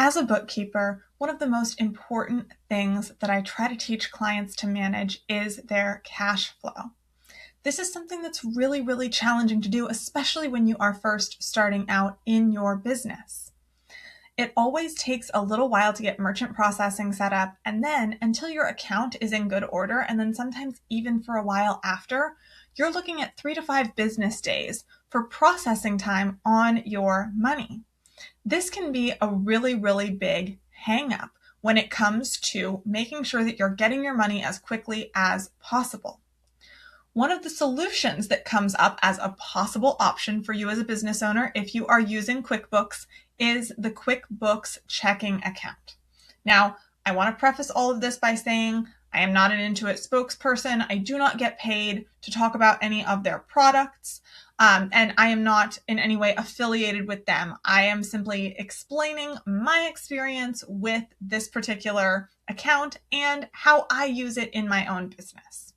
As a bookkeeper, one of the most important things that I try to teach clients to manage is their cash flow. This is something that's really, really challenging to do, especially when you are first starting out in your business. It always takes a little while to get merchant processing set up, and then until your account is in good order, and then sometimes even for a while after, you're looking at 3 to 5 business days for processing time on your money. This can be a really, really big hang up when it comes to making sure that you're getting your money as quickly as possible. One of the solutions that comes up as a possible option for you as a business owner, if you are using QuickBooks, is the QuickBooks checking account. Now, I want to preface all of this by saying I am not an Intuit spokesperson. I do not get paid to talk about any of their products, and I am not in any way affiliated with them. I am simply explaining my experience with this particular account and how I use it in my own business.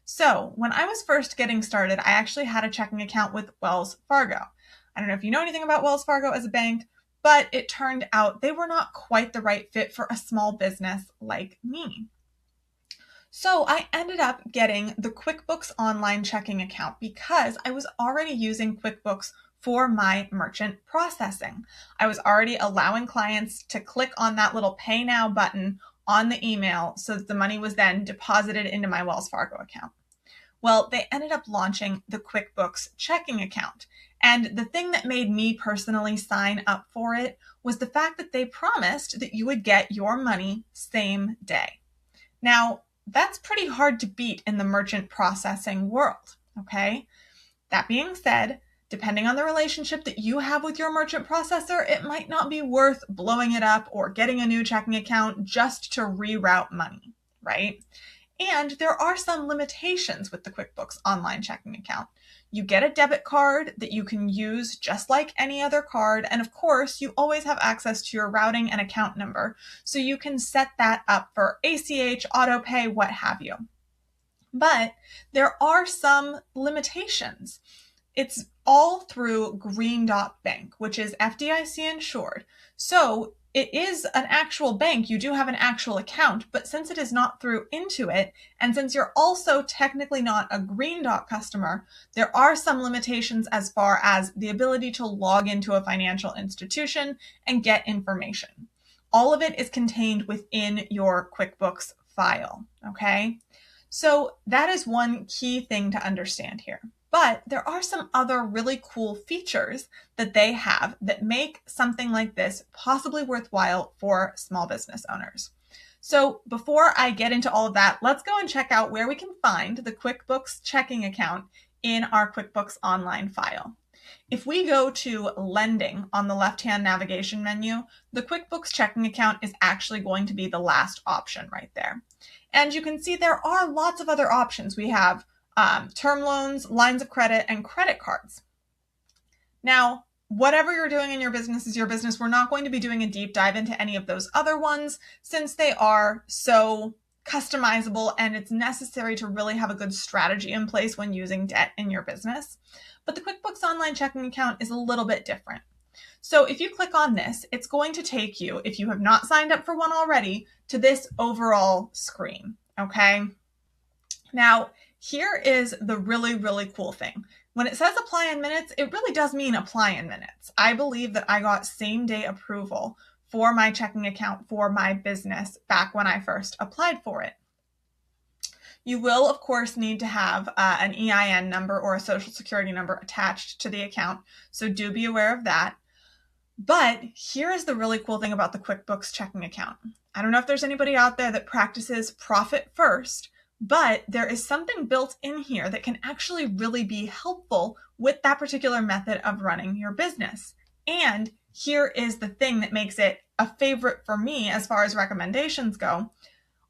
So when I was first getting started, I actually had a checking account with Wells Fargo. I don't know if you know anything about Wells Fargo as a bank, but it turned out they were not quite the right fit for a small business like me. So I ended up getting the QuickBooks Online checking account because I was already using QuickBooks for my merchant processing. I was already allowing clients to click on that little Pay Now button on the email so that the money was then deposited into my Wells Fargo account. Well, they ended up launching the QuickBooks checking account. And the thing that made me personally sign up for it was the fact that they promised that you would get your money same day. Now, that's pretty hard to beat in the merchant processing world, okay? That being said, depending on the relationship that you have with your merchant processor, it might not be worth blowing it up or getting a new checking account just to reroute money, right? And there are some limitations with the QuickBooks Online checking account. You get a debit card that you can use just like any other card. And of course, you always have access to your routing and account number. So you can set that up for ACH, auto pay, what have you. But there are some limitations. It's all through Green Dot Bank, which is FDIC insured. So it is an actual bank. You do have an actual account, but since it is not through Intuit, and since you're also technically not a Green Dot customer, there are some limitations as far as the ability to log into a financial institution and get information. All of it is contained within your QuickBooks file, okay? So that is one key thing to understand here. But there are some other really cool features that they have that make something like this possibly worthwhile for small business owners. So before I get into all of that, let's go and check out where we can find the QuickBooks checking account in our QuickBooks Online file. If we go to Lending on the left-hand navigation menu, the QuickBooks checking account is actually going to be the last option right there. And you can see there are lots of other options. We have term loans, lines of credit, and credit cards. Now, whatever you're doing in your business is your business. We're not going to be doing a deep dive into any of those other ones since they are so customizable and it's necessary to really have a good strategy in place when using debt in your business. But the QuickBooks Online checking account is a little bit different. So if you click on this, it's going to take you, if you have not signed up for one already, to this overall screen, okay? Now, here is the really, really cool thing. When it says apply in minutes, it really does mean apply in minutes. I believe that I got same day approval for my checking account for my business back when I first applied for it. You will, of course, need to have an EIN number or a social security number attached to the account, so do be aware of that. But here is the really cool thing about the QuickBooks checking account. I don't know if there's anybody out there that practices profit first, but there is something built in here that can actually really be helpful with that particular method of running your business. And here is the thing that makes it a favorite for me as far as recommendations go.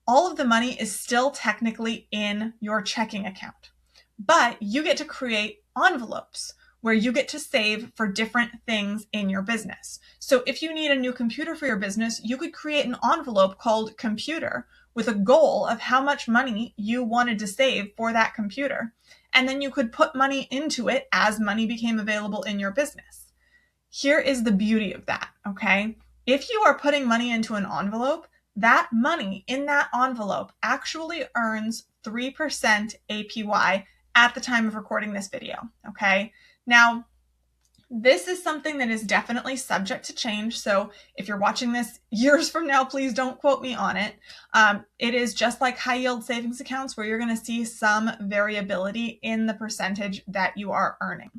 All of the money is still technically in your checking account, but you get to create envelopes where you get to save for different things in your business. So if you need a new computer for your business, you could create an envelope called computer with a goal of how much money you wanted to save for that computer. And then you could put money into it as money became available in your business. Here is the beauty of that, okay? If you are putting money into an envelope, that money in that envelope actually earns 3% APY at the time of recording this video, okay? Now, this is something that is definitely subject to change. So if you're watching this years from now, please don't quote me on it. It is just like high yield savings accounts where you're going to see some variability in the percentage that you are earning.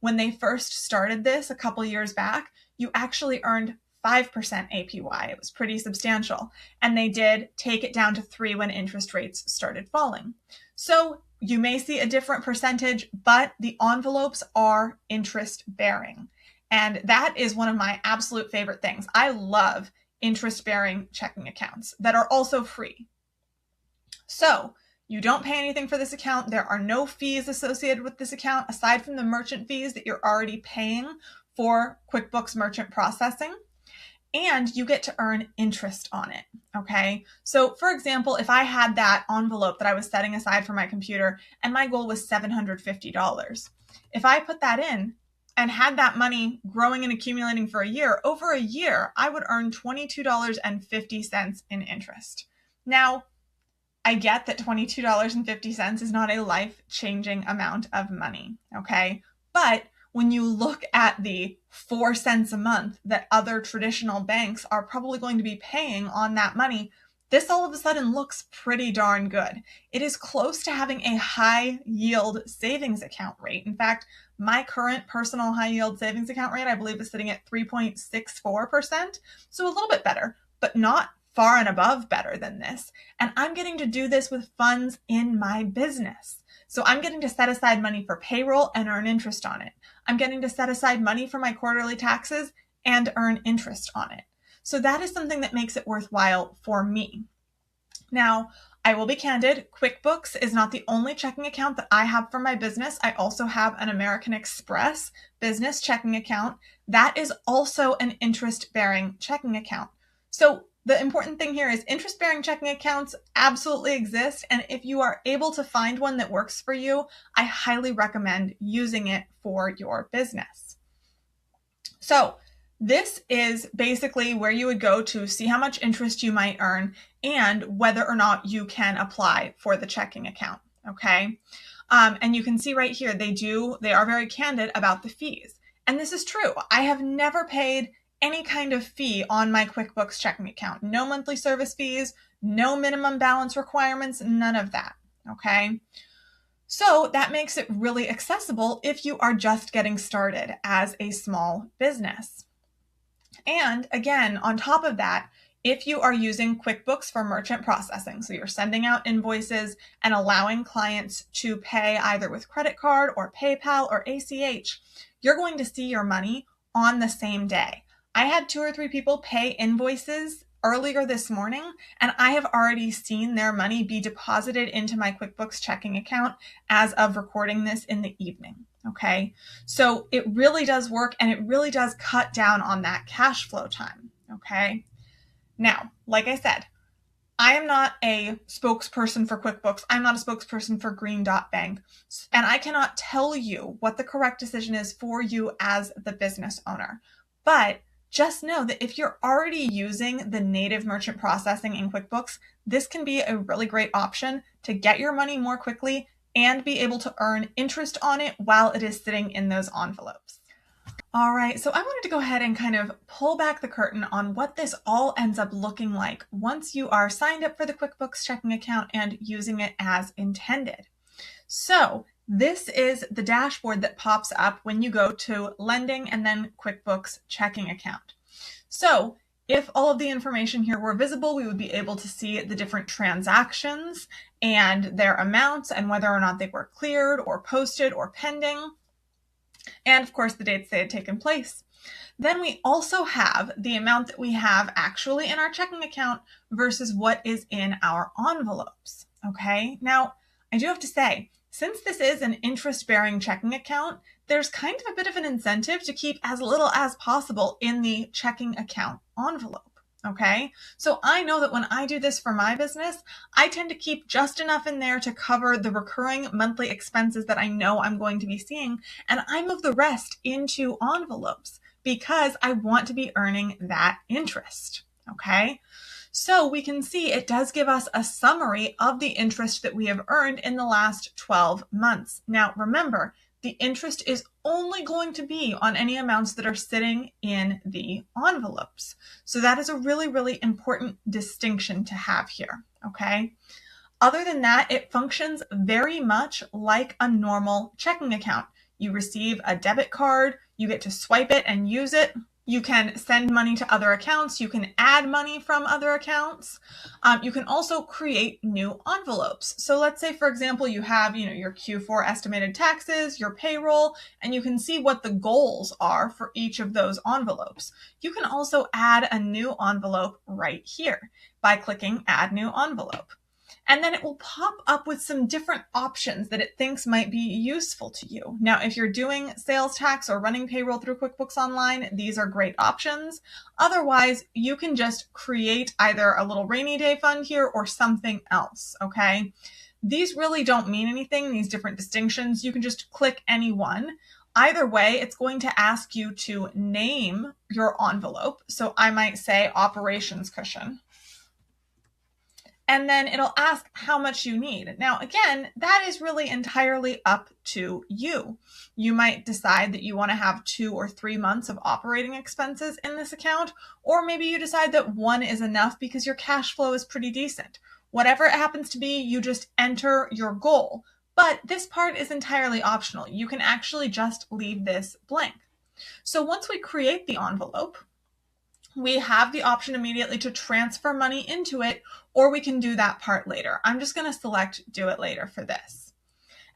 When they first started this a couple years back, you actually earned 5% APY. It was pretty substantial. And they did take it down to 3 when interest rates started falling. So you may see a different percentage, but the envelopes are interest bearing. And that is one of my absolute favorite things. I love interest bearing checking accounts that are also free. So you don't pay anything for this account. There are no fees associated with this account aside from the merchant fees that you're already paying for QuickBooks merchant processing. And you get to earn interest on it, okay? So for example, if I had that envelope that I was setting aside for my computer and my goal was $750, if I put that in and had that money growing and accumulating for a year, over a year, I would earn $22.50 in interest. Now, I get that $22.50 is not a life-changing amount of money, okay? But when you look at the 4 cents a month that other traditional banks are probably going to be paying on that money, this all of a sudden looks pretty darn good. It is close to having a high yield savings account rate. In fact, my current personal high yield savings account rate, I believe, is sitting at 3.64%. So a little bit better, but not far and above better than this. And I'm getting to do this with funds in my business. So I'm getting to set aside money for payroll and earn interest on it. I'm getting to set aside money for my quarterly taxes and earn interest on it. So that is something that makes it worthwhile for me. Now, I will be candid, QuickBooks is not the only checking account that I have for my business. I also have an American Express business checking account. That is also an interest-bearing checking account. So the important thing here is interest-bearing checking accounts absolutely exist, and if you are able to find one that works for you, I highly recommend using it for your business. So this is basically where you would go to see how much interest you might earn and whether or not you can apply for the checking account, okay? And you can see right here, they are very candid about the fees. And this is true. I have never paid any kind of fee on my QuickBooks checking account. No monthly service fees, no minimum balance requirements, none of that, okay? So that makes it really accessible if you are just getting started as a small business. And again, on top of that, if you are using QuickBooks for merchant processing, so you're sending out invoices and allowing clients to pay either with credit card or PayPal or ACH, you're going to see your money on the same day. I had 2 or 3 people pay invoices earlier this morning, and I have already seen their money be deposited into my QuickBooks checking account as of recording this in the evening, okay? So it really does work, and it really does cut down on that cash flow time, okay? Now, like I said, I am not a spokesperson for QuickBooks. I'm not a spokesperson for Green Dot Bank, and I cannot tell you what the correct decision is for you as the business owner. But just know that if you're already using the native merchant processing in QuickBooks, this can be a really great option to get your money more quickly and be able to earn interest on it while it is sitting in those envelopes. All right, so I wanted to go ahead and kind of pull back the curtain on what this all ends up looking like once you are signed up for the QuickBooks checking account and using it as intended. So this is the dashboard that pops up when you go to lending and then QuickBooks checking account. So if all of the information here were visible, we would be able to see the different transactions and their amounts and whether or not they were cleared or posted or pending. And of course, the dates they had taken place. Then we also have the amount that we have actually in our checking account versus what is in our envelopes, okay? Now, I do have to say, since this is an interest-bearing checking account, there's kind of a bit of an incentive to keep as little as possible in the checking account envelope, okay? So I know that when I do this for my business, I tend to keep just enough in there to cover the recurring monthly expenses that I know I'm going to be seeing, and I move the rest into envelopes because I want to be earning that interest, okay? So we can see it does give us a summary of the interest that we have earned in the last 12 months. Now, remember, the interest is only going to be on any amounts that are sitting in the envelopes. So that is a really, really important distinction to have here, okay? Other than that, it functions very much like a normal checking account. You receive a debit card, you get to swipe it and use it. You can send money to other accounts. You can add money from other accounts. You can also create new envelopes. So let's say, for example, you have, your Q4 estimated taxes, your payroll, and you can see what the goals are for each of those envelopes. You can also add a new envelope right here by clicking Add New Envelope. And then it will pop up with some different options that it thinks might be useful to you. Now, if you're doing sales tax or running payroll through QuickBooks Online, these are great options. Otherwise, you can just create either a little rainy day fund here or something else, okay? These really don't mean anything, these different distinctions. You can just click any one. Either way, it's going to ask you to name your envelope. So I might say operations cushion. And then it'll ask how much you need. Now, again, that is really entirely up to you. You might decide that you want to have 2 or 3 months of operating expenses in this account, or maybe you decide that 1 is enough because your cash flow is pretty decent. Whatever it happens to be, you just enter your goal. But this part is entirely optional. You can actually just leave this blank. So once we create the envelope, we have the option immediately to transfer money into it, or we can do that part later. I'm just going to select do it later for this.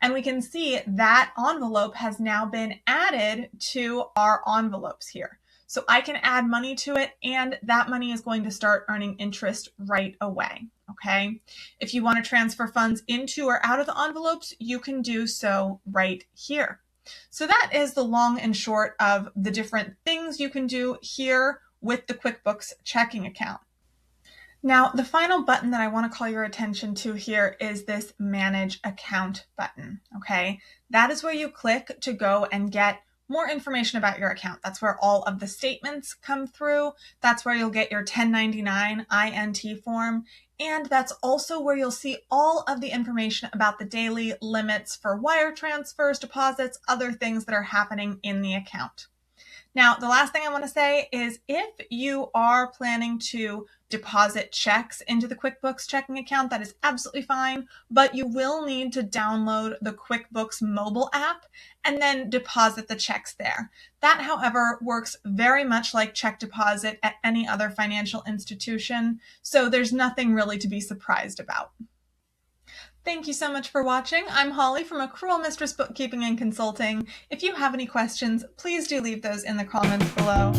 And we can see that envelope has now been added to our envelopes here. So I can add money to it, and that money is going to start earning interest right away, okay? If you want to transfer funds into or out of the envelopes, you can do so right here. So that is the long and short of the different things you can do here with the QuickBooks checking account. Now, the final button that I want to call your attention to here is this Manage Account button, okay? That is where you click to go and get more information about your account. That's where all of the statements come through. That's where you'll get your 1099 INT form. And that's also where you'll see all of the information about the daily limits for wire transfers, deposits, other things that are happening in the account. Now, the last thing I want to say is if you are planning to deposit checks into the QuickBooks checking account, that is absolutely fine, but you will need to download the QuickBooks mobile app and then deposit the checks there. That, however, works very much like check deposit at any other financial institution, so there's nothing really to be surprised about. Thank you so much for watching. I'm Holly from Accrual Mistress Bookkeeping and Consulting. If you have any questions, please do leave those in the comments below.